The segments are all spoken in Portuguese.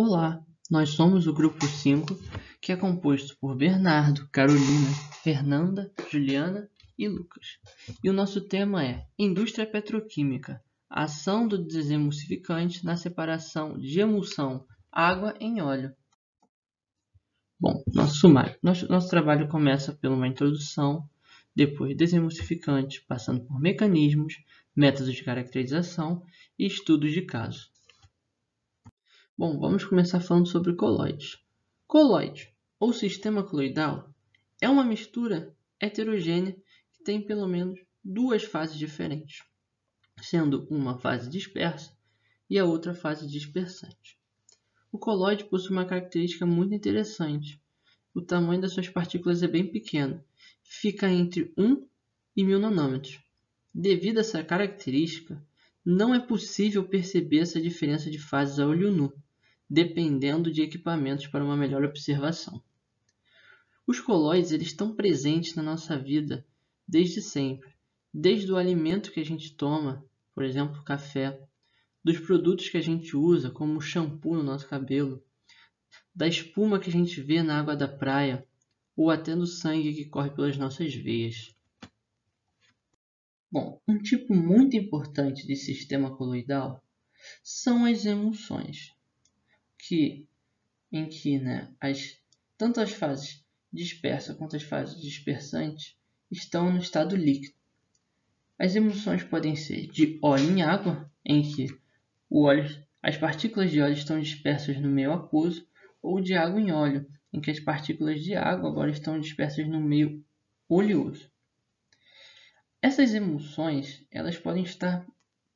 Olá, nós somos o grupo 5, que é composto por Bernardo, Carolina, Fernanda, Juliana e Lucas. E o nosso tema é Indústria Petroquímica, a ação do desemulsificante na separação de emulsão água em óleo. Bom, nosso sumário. Nosso trabalho começa por uma introdução, depois desemulsificante, passando por mecanismos, métodos de caracterização e estudos de caso. Bom, vamos começar falando sobre colóides. Colóide, ou sistema coloidal, é uma mistura heterogênea que tem pelo menos duas fases diferentes, sendo uma fase dispersa e a outra fase dispersante. O colóide possui uma característica muito interessante. O tamanho das suas partículas é bem pequeno, fica entre 1 e 1000 nanômetros. Devido a essa característica, não é possível perceber essa diferença de fases a olho nu, dependendo de equipamentos para uma melhor observação. Os colóides estão presentes na nossa vida desde sempre, desde o alimento que a gente toma, por exemplo, café, dos produtos que a gente usa, como o shampoo no nosso cabelo, da espuma que a gente vê na água da praia, ou até do sangue que corre pelas nossas veias. Bom, um tipo muito importante de sistema coloidal são as emulsões, em que tanto as fases dispersa quanto as fases dispersantes estão no estado líquido. As emulsões podem ser de óleo em água, em que as partículas de óleo estão dispersas no meio aquoso, ou de água em óleo, em que as partículas de água agora estão dispersas no meio oleoso. Essas emulsões elas podem estar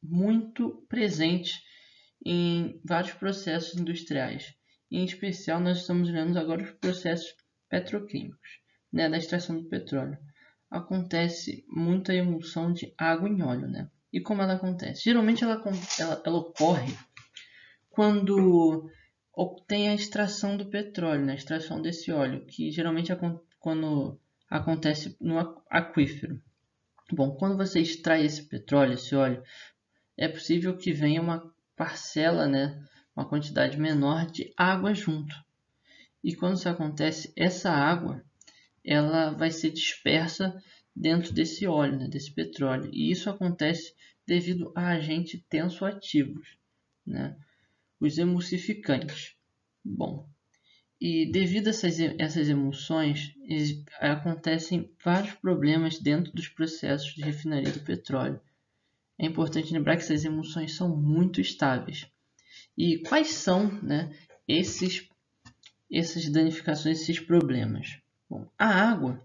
muito presentes em vários processos industriais. Em especial, nós estamos olhando agora os processos petroquímicos, da extração do petróleo. Acontece muita emulsão de água em óleo. E como ela acontece? Geralmente ela ocorre quando tem a extração do petróleo, a extração desse óleo, que geralmente quando acontece no aquífero. Bom, quando você extrai esse petróleo, esse óleo, é possível que venha uma parcela, uma quantidade menor de água junto. E quando isso acontece, essa água ela vai ser dispersa dentro desse óleo, desse petróleo. E isso acontece devido a agentes tensoativos, os emulsificantes. Bom, e devido a essas emulsões, acontecem vários problemas dentro dos processos de refinaria do petróleo. É importante lembrar que essas emulsões são muito estáveis. E quais são essas danificações, esses problemas? Bom, a água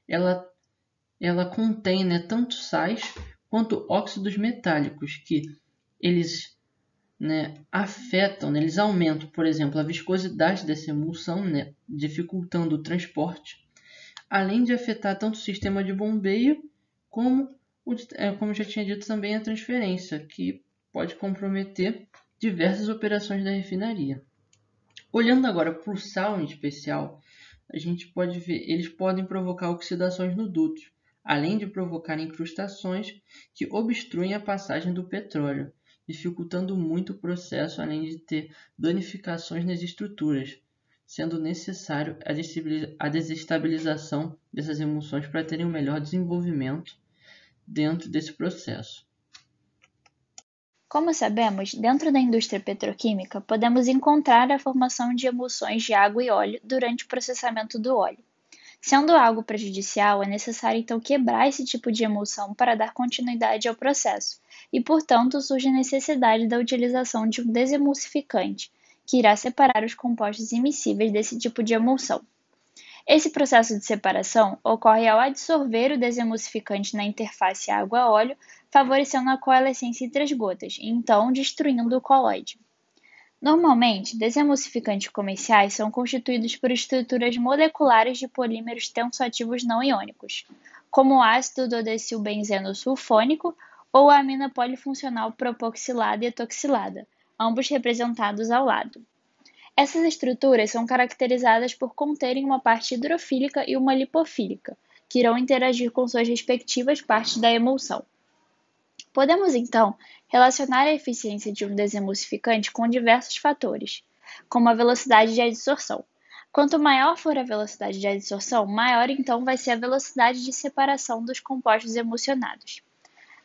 ela contém tanto sais quanto óxidos metálicos que eles afetam, eles aumentam, por exemplo, a viscosidade dessa emulsão, dificultando o transporte, além de afetar tanto o sistema de bombeio como já tinha dito também, a transferência, que pode comprometer diversas operações da refinaria. Olhando agora para o sal em especial, a gente pode ver, eles podem provocar oxidações no duto, além de provocar incrustações que obstruem a passagem do petróleo, dificultando muito o processo, além de ter danificações nas estruturas, sendo necessário a desestabilização dessas emulsões para terem um melhor desenvolvimento dentro desse processo. Como sabemos, dentro da indústria petroquímica, podemos encontrar a formação de emulsões de água e óleo durante o processamento do óleo. Sendo algo prejudicial, é necessário então quebrar esse tipo de emulsão para dar continuidade ao processo, e portanto surge a necessidade da utilização de um desemulsificante, que irá separar os compostos immiscíveis desse tipo de emulsão. Esse processo de separação ocorre ao adsorver o desemulsificante na interface água-óleo, favorecendo a coalescência entre as gotas, e então destruindo o colóide. Normalmente, desemulsificantes comerciais são constituídos por estruturas moleculares de polímeros tensoativos não iônicos, como o ácido dodecilbenzeno sulfônico ou a amina polifuncional propoxilada e etoxilada, ambos representados ao lado. Essas estruturas são caracterizadas por conterem uma parte hidrofílica e uma lipofílica, que irão interagir com suas respectivas partes da emulsão. Podemos, então, relacionar a eficiência de um desemulsificante com diversos fatores. como a velocidade de adsorção. Quanto maior for a velocidade de adsorção, maior então vai ser a velocidade de separação dos compostos emulsionados.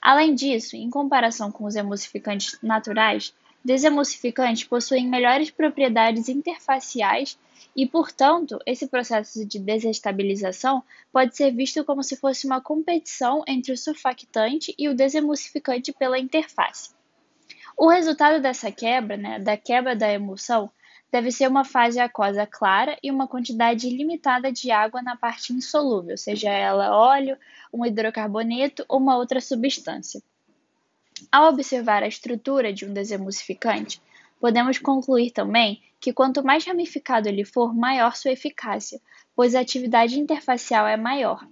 Além disso, em comparação com os emulsificantes naturais, desemulsificantes possuem melhores propriedades interfaciais e, portanto, esse processo de desestabilização pode ser visto como se fosse uma competição entre o surfactante e o desemulsificante pela interface. O resultado dessa quebra, da quebra da emulsão, deve ser uma fase aquosa clara e uma quantidade limitada de água na parte insolúvel, seja ela óleo, um hidrocarboneto ou uma outra substância. Ao observar a estrutura de um desemulsificante, podemos concluir também que quanto mais ramificado ele for, maior sua eficácia, pois a atividade interfacial é maior.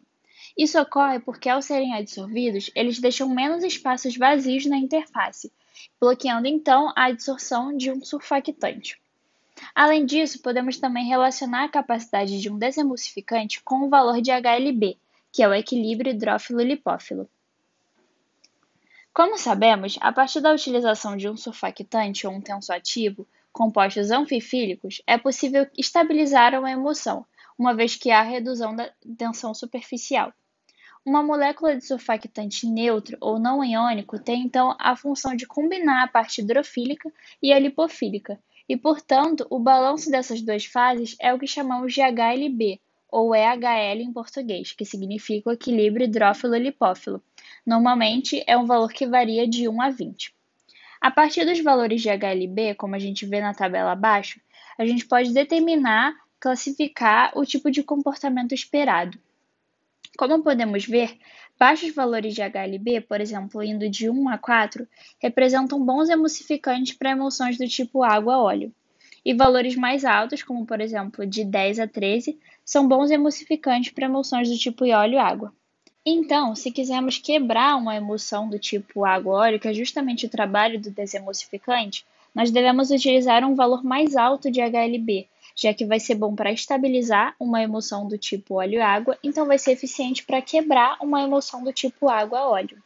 Isso ocorre porque, ao serem adsorvidos, eles deixam menos espaços vazios na interface, bloqueando então a adsorção de um surfactante. Além disso, podemos também relacionar a capacidade de um desemulsificante com o valor de HLB, que é o equilíbrio hidrófilo-lipófilo. Como sabemos, a partir da utilização de um surfactante ou um tensoativo, compostos anfifílicos, é possível estabilizar uma emulsão, uma vez que há redução da tensão superficial. Uma molécula de surfactante neutro ou não iônico tem então a função de combinar a parte hidrofílica e a lipofílica, e, portanto, o balanço dessas duas fases é o que chamamos de HLB, ou EHL em português, que significa o equilíbrio hidrófilo-lipófilo. Normalmente, é um valor que varia de 1 a 20. A partir dos valores de HLB, como a gente vê na tabela abaixo, a gente pode classificar o tipo de comportamento esperado. Como podemos ver, baixos valores de HLB, por exemplo, indo de 1 a 4, representam bons emulsificantes para emulsões do tipo água-óleo. E valores mais altos, como por exemplo de 10 a 13, são bons emulsificantes para emulsões do tipo óleo-água. Então, se quisermos quebrar uma emulsão do tipo água-óleo, que é justamente o trabalho do desemulsificante, nós devemos utilizar um valor mais alto de HLB, já que vai ser bom para estabilizar uma emulsão do tipo óleo-água, então vai ser eficiente para quebrar uma emulsão do tipo água-óleo.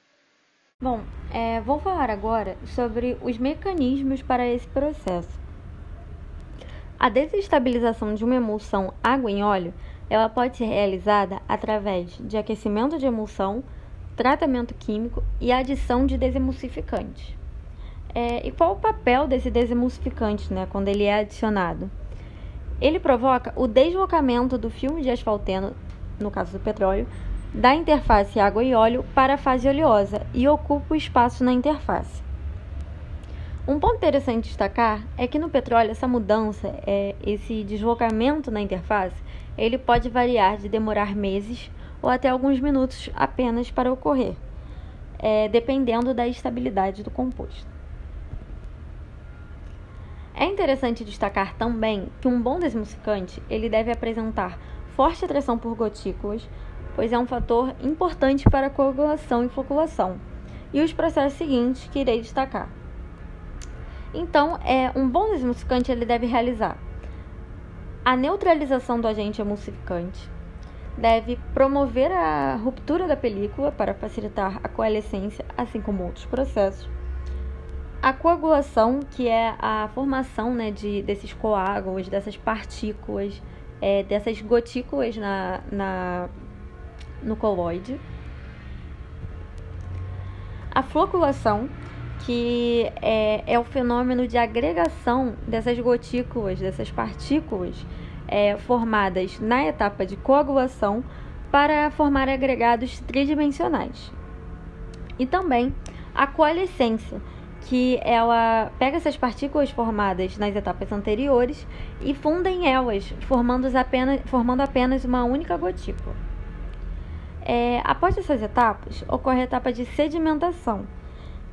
Bom, vou falar agora sobre os mecanismos para esse processo. A desestabilização de uma emulsão água em óleo, ela pode ser realizada através de aquecimento de emulsão, tratamento químico e adição de desemulsificantes. E qual o papel desse desemulsificante, quando ele é adicionado? Ele provoca o deslocamento do filme de asfalteno, no caso do petróleo, da interface água e óleo para a fase oleosa e ocupa o espaço na interface. Um ponto interessante de destacar é que no petróleo essa mudança, esse deslocamento na interface, ele pode variar de demorar meses ou até alguns minutos apenas para ocorrer, dependendo da estabilidade do composto. É interessante destacar também que um bom desemulsificante ele deve apresentar forte atração por gotículas, pois é um fator importante para a coagulação e floculação, e os processos seguintes que irei destacar. Então, um bom desemulsificante ele deve realizar a neutralização do agente emulsificante, deve promover a ruptura da película para facilitar a coalescência, assim como outros processos, a coagulação, que é a formação desses coágulos, dessas partículas, dessas gotículas no coloide. A floculação, que é o fenômeno de agregação dessas gotículas, dessas partículas formadas na etapa de coagulação para formar agregados tridimensionais. E também a coalescência, que ela pega essas partículas formadas nas etapas anteriores e fundem elas, formando apenas uma única gotícula. Após essas etapas, ocorre a etapa de sedimentação,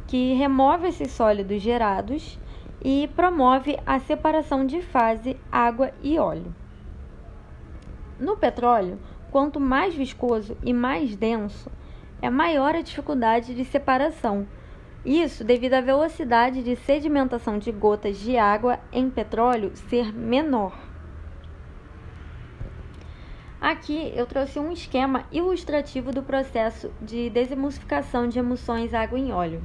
que remove esses sólidos gerados e promove a separação de fase água e óleo. No petróleo, quanto mais viscoso e mais denso, é maior a dificuldade de separação. Isso devido à velocidade de sedimentação de gotas de água em petróleo ser menor. Aqui eu trouxe um esquema ilustrativo do processo de desemulsificação de emulsões água em óleo.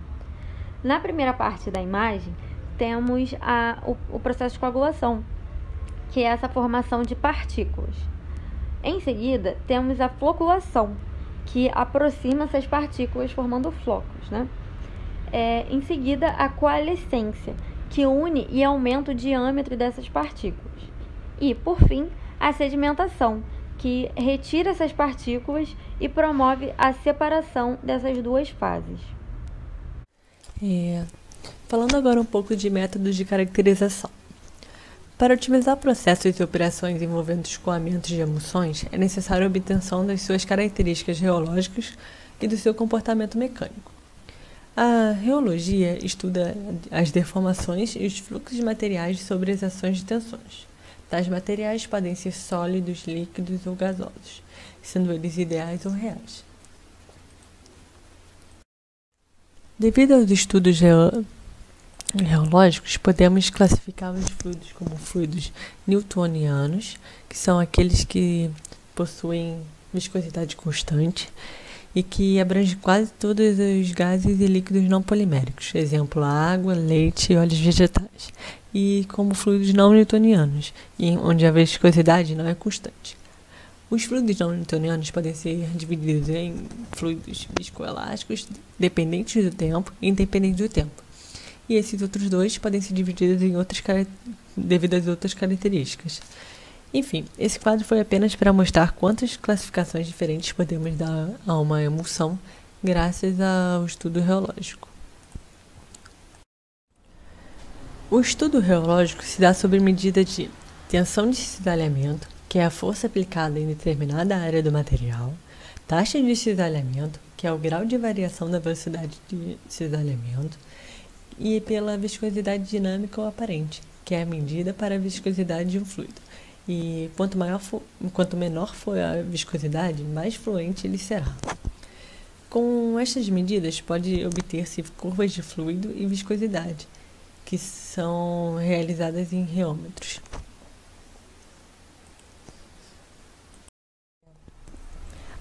Na primeira parte da imagem, temos o processo de coagulação, que é essa formação de partículas. Em seguida, temos a floculação, que aproxima essas partículas formando flocos, né? Em seguida, a coalescência, que une e aumenta o diâmetro dessas partículas. E, por fim, a sedimentação, que retira essas partículas e promove a separação dessas duas fases. Falando agora um pouco de métodos de caracterização. Para otimizar processos e operações envolvendo escoamentos de emulsões, é necessário a obtenção das suas características reológicas e do seu comportamento mecânico. A reologia estuda as deformações e os fluxos materiais sobre as ações de tensões. Tais materiais podem ser sólidos, líquidos ou gasosos, sendo eles ideais ou reais. Devido aos estudos reológicos, podemos classificar os fluidos como fluidos newtonianos, que são aqueles que possuem viscosidade constante e que abrangem quase todos os gases e líquidos não poliméricos, exemplo, água, leite e óleos vegetais, e como fluidos não newtonianos, onde a viscosidade não é constante. Os fluidos não newtonianos podem ser divididos em fluidos viscoelásticos, dependentes do tempo e independentes do tempo. E esses outros dois podem ser divididos devido às outras características. Enfim, esse quadro foi apenas para mostrar quantas classificações diferentes podemos dar a uma emulsão graças ao estudo reológico. O estudo reológico se dá sob medida de tensão de cisalhamento, que é a força aplicada em determinada área do material, taxa de cisalhamento, que é o grau de variação da velocidade de cisalhamento, e pela viscosidade dinâmica ou aparente, que é a medida para a viscosidade de um fluido. E quanto menor for a viscosidade, mais fluente ele será. Com estas medidas, pode obter-se curvas de fluido e viscosidade, que são realizadas em reômetros.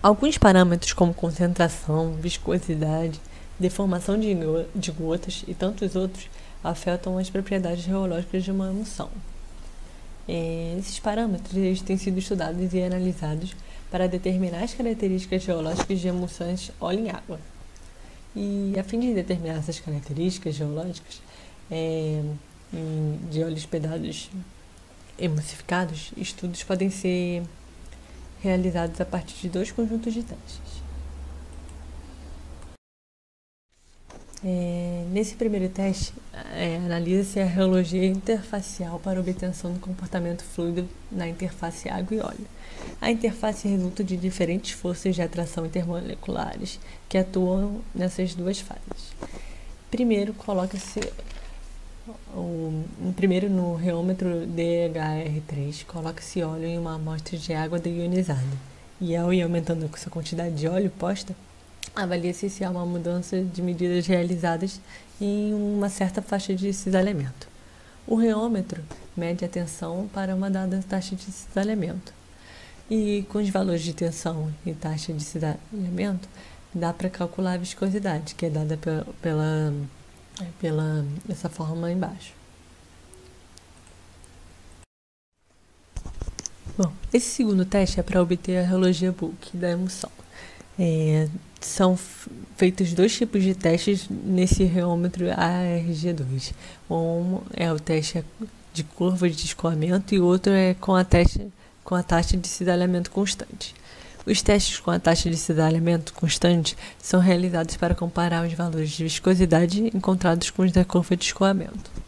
Alguns parâmetros como concentração, viscosidade, deformação de gotas e tantos outros afetam as propriedades reológicas de uma emulsão. Esses parâmetros têm sido estudados e analisados para determinar as características geológicas de emulsões óleo em água. E a fim de determinar essas características geológicas de óleos pesados emulsificados, estudos podem ser realizados a partir de dois conjuntos de testes. Nesse primeiro teste, analisa-se a reologia interfacial para obtenção do comportamento fluido na interface água e óleo. A interface resulta de diferentes forças de atração intermoleculares que atuam nessas duas fases. Primeiro, no reômetro DHR3, coloca-se óleo em uma amostra de água deionizada. E ao ir aumentando essa quantidade de óleo posta, avalia-se se há uma mudança de medidas realizadas em uma certa faixa de cisalhamento. O reômetro mede a tensão para uma dada taxa de cisalhamento. E com os valores de tensão e taxa de cisalhamento, dá para calcular a viscosidade, que é dada dessa forma embaixo. Bom, esse segundo teste é para obter a reologia bulk da emulsão. São feitos dois tipos de testes nesse reômetro ARG2. Um é o teste de curva de escoamento e o outro é com a taxa de cisalhamento constante. Os testes com a taxa de cisalhamento constante são realizados para comparar os valores de viscosidade encontrados com os da curva de escoamento.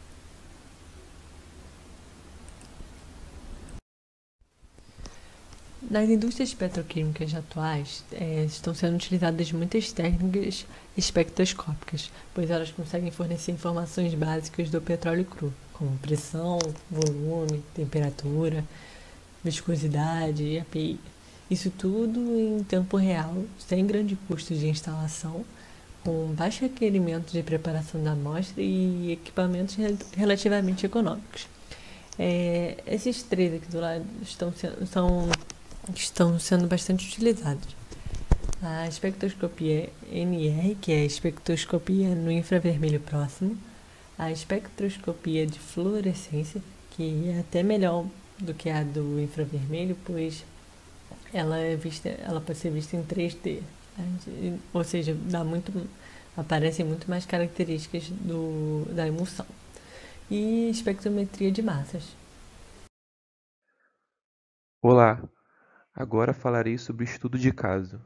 Nas indústrias petroquímicas atuais, estão sendo utilizadas muitas técnicas espectroscópicas, pois elas conseguem fornecer informações básicas do petróleo cru, como pressão, volume, temperatura, viscosidade e API. Isso tudo em tempo real, sem grande custo de instalação, com baixo requerimento de preparação da amostra e equipamentos relativamente econômicos. Esses três aqui do lado estão sendo bastante utilizados. A espectroscopia NR, que é a espectroscopia no infravermelho próximo, A espectroscopia de fluorescência, que é até melhor do que a do infravermelho, pois ela pode ser vista em 3D, né? Ou seja, aparecem muito mais características da emulsão. E espectrometria de massas. Olá, agora falarei sobre o estudo de caso.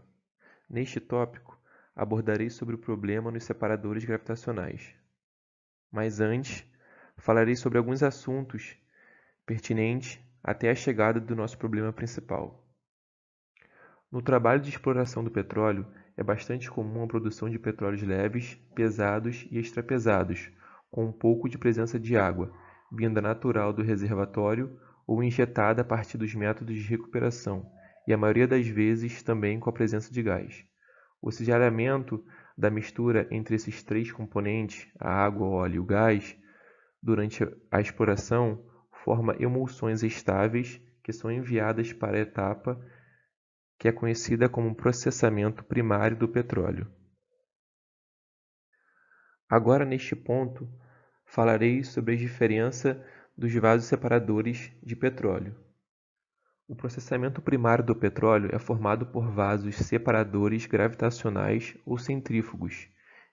Neste tópico, abordarei sobre o problema nos separadores gravitacionais. Mas antes, falarei sobre alguns assuntos pertinentes até a chegada do nosso problema principal. No trabalho de exploração do petróleo, é bastante comum a produção de petróleos leves, pesados e extrapesados, com um pouco de presença de água, vinda natural do reservatório ou injetada a partir dos métodos de recuperação, e a maioria das vezes também com a presença de gás. O cisalhamento da mistura entre esses três componentes, a água, o óleo e o gás, durante a exploração, forma emulsões estáveis que são enviadas para a etapa que é conhecida como processamento primário do petróleo. Agora, neste ponto, falarei sobre a diferença dos vasos separadores de petróleo. O processamento primário do petróleo é formado por vasos separadores gravitacionais ou centrífugos,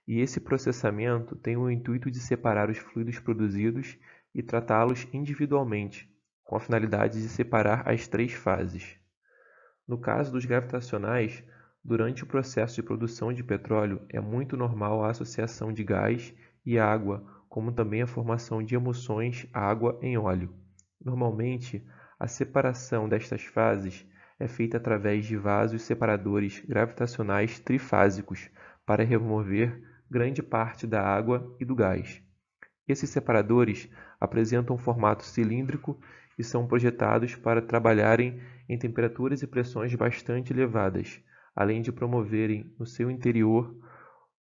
e esse processamento tem o intuito de separar os fluidos produzidos e tratá-los individualmente, com a finalidade de separar as três fases. No caso dos gravitacionais, durante o processo de produção de petróleo, é muito normal a associação de gás e água, como também a formação de emulsões água em óleo. Normalmente, a separação destas fases é feita através de vasos separadores gravitacionais trifásicos para remover grande parte da água e do gás. Esses separadores apresentam um formato cilíndrico e são projetados para trabalharem em temperaturas e pressões bastante elevadas, além de promoverem no seu interior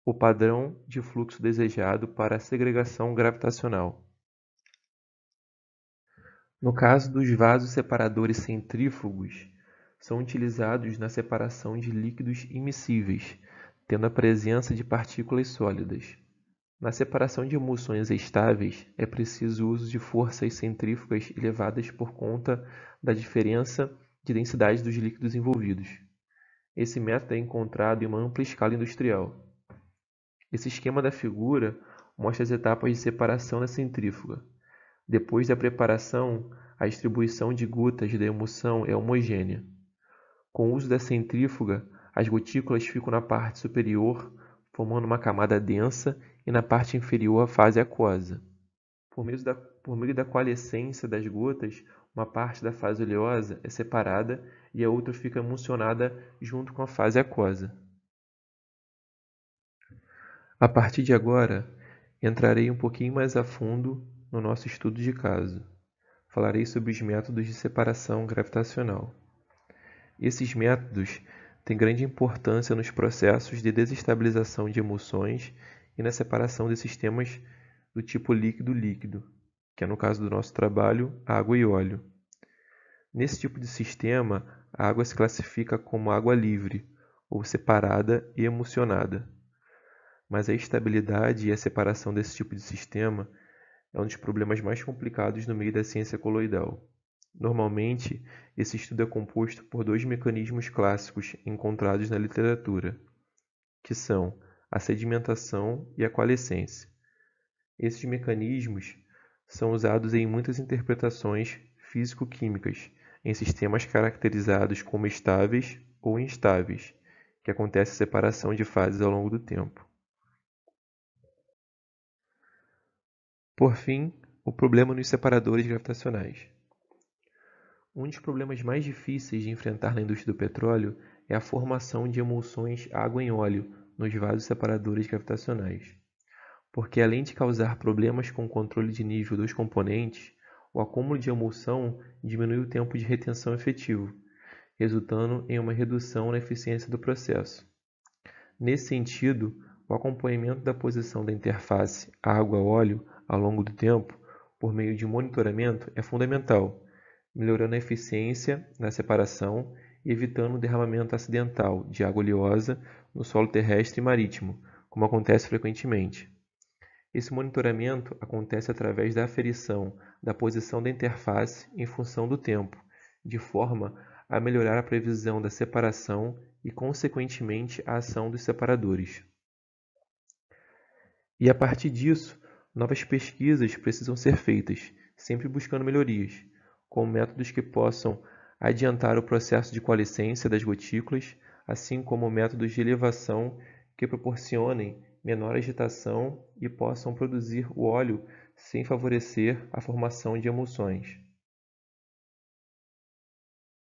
o padrão de fluxo desejado para a segregação gravitacional. No caso dos vasos separadores centrífugos, são utilizados na separação de líquidos immiscíveis, tendo a presença de partículas sólidas. Na separação de emulsões estáveis, é preciso o uso de forças centrífugas elevadas por conta da diferença de densidade dos líquidos envolvidos. Esse método é encontrado em uma ampla escala industrial. Esse esquema da figura mostra as etapas de separação da centrífuga. Depois da preparação, a distribuição de gotas da emulsão é homogênea. Com o uso da centrífuga, as gotículas ficam na parte superior, formando uma camada densa, e na parte inferior a fase aquosa. Por meio da coalescência das gotas, uma parte da fase oleosa é separada e a outra fica emulsionada junto com a fase aquosa. A partir de agora, entrarei um pouquinho mais a fundo no nosso estudo de caso. Falarei sobre os métodos de separação gravitacional. Esses métodos têm grande importância nos processos de desestabilização de emulsões e na separação de sistemas do tipo líquido-líquido, que é no caso do nosso trabalho, água e óleo. Nesse tipo de sistema, a água se classifica como água livre, ou separada e emulsionada. Mas a estabilidade e a separação desse tipo de sistema é um dos problemas mais complicados no meio da ciência coloidal. Normalmente, esse estudo é composto por dois mecanismos clássicos encontrados na literatura, que são a sedimentação e a coalescência. Esses mecanismos são usados em muitas interpretações físico-químicas em sistemas caracterizados como estáveis ou instáveis, que acontece a separação de fases ao longo do tempo. Por fim, o problema nos separadores gravitacionais. Um dos problemas mais difíceis de enfrentar na indústria do petróleo é a formação de emulsões água em óleo nos vasos separadores gravitacionais, porque além de causar problemas com o controle de nível dos componentes, o acúmulo de emulsão diminui o tempo de retenção efetivo, resultando em uma redução na eficiência do processo. Nesse sentido, o acompanhamento da posição da interface água-óleo ao longo do tempo, por meio de monitoramento, é fundamental, melhorando a eficiência na separação e evitando o derramamento acidental de água oleosa no solo terrestre e marítimo, como acontece frequentemente. Esse monitoramento acontece através da aferição da posição da interface em função do tempo, de forma a melhorar a previsão da separação e, consequentemente, a ação dos separadores. E a partir disso, novas pesquisas precisam ser feitas, sempre buscando melhorias, com métodos que possam adiantar o processo de coalescência das gotículas, assim como métodos de elevação que proporcionem menor agitação e possam produzir o óleo sem favorecer a formação de emulsões.